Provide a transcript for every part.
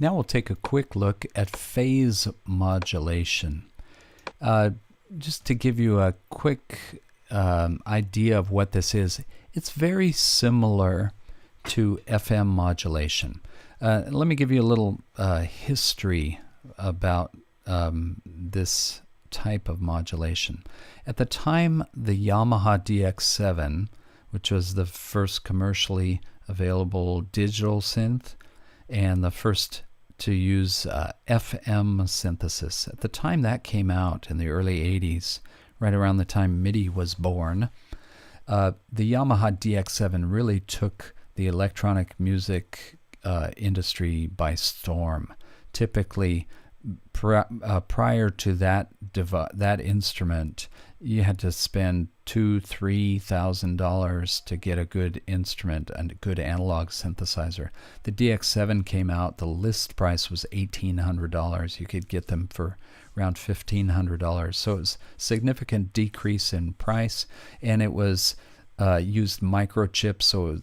Now we'll take a quick look at phase modulation. Just to give you a quick idea of what this is, it's very similar to FM modulation. Let me give you a little history about this type of modulation. At the time, the Yamaha DX7, which was the first commercially available digital synth and the first to use FM synthesis. At the time that came out in the early 80s, right around the time MIDI was born, the Yamaha DX7 really took the electronic music industry by storm. Typically, prior to that instrument, you had to spend $2,000–$3,000 to get a good instrument and a good analog synthesizer. The DX7 came out, the list price was $1,800. You could get them for around $1,500. So it was a significant decrease in price, and it was used microchips, so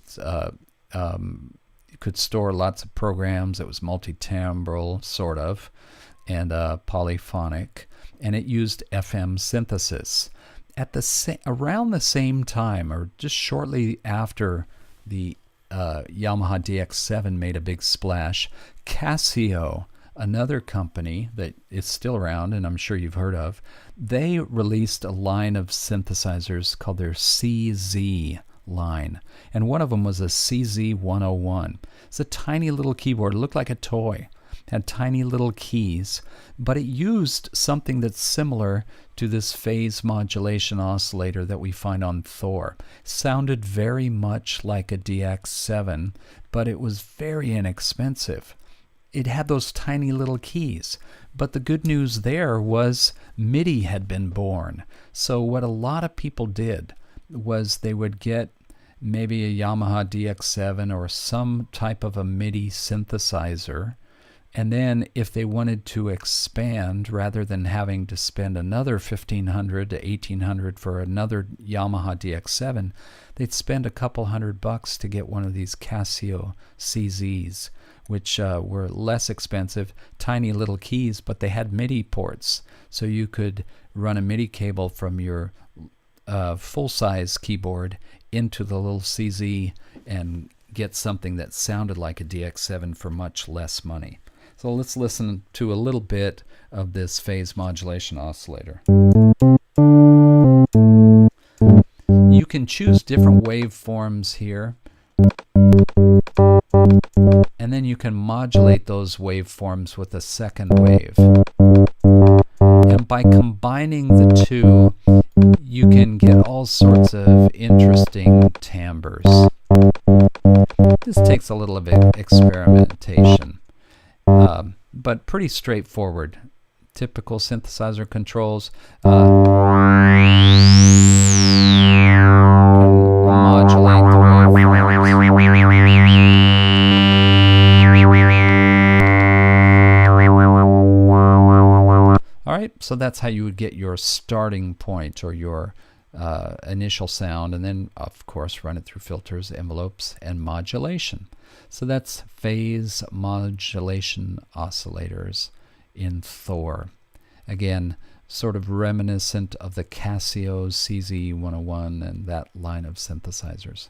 you could store lots of programs. It was multi-timbral, sort of, and polyphonic, and it used FM synthesis. At around the same time, or just shortly after the Yamaha DX7 made a big splash, Casio, another company that is still around and I'm sure you've heard of, they released a line of synthesizers called their CZ line, and one of them was a CZ101. It's a tiny little keyboard. It looked like a toy. Had tiny little keys, but it used something that's similar to this phase modulation oscillator that we find on Thor. Sounded very much like a DX7, but it was very inexpensive. It had those tiny little keys, but the good news there was MIDI had been born. So what a lot of people did was they would get maybe a Yamaha DX7 or some type of a MIDI synthesizer, and then if they wanted to expand, rather than having to spend another $1,500 to $1,800 for another Yamaha DX7, they'd spend a couple $100 to get one of these Casio CZs, which were less expensive, tiny little keys, but they had MIDI ports. So you could run a MIDI cable from your full-size keyboard into the little CZ and get something that sounded like a DX7 for much less money. So let's listen to a little bit of this phase modulation oscillator. You can choose different waveforms here, and then you can modulate those waveforms with a second wave. And by combining the two, you can get all sorts of interesting timbres. This takes a little bit experimentation. But pretty straightforward. Typical synthesizer controls. Modulate the waveform. Alright, so that's how you would get your starting point or your initial sound, and then of course run it through filters, envelopes, and modulation. So that's phase modulation oscillators in Thor. Again, sort of reminiscent of the Casio CZ101 and that line of synthesizers.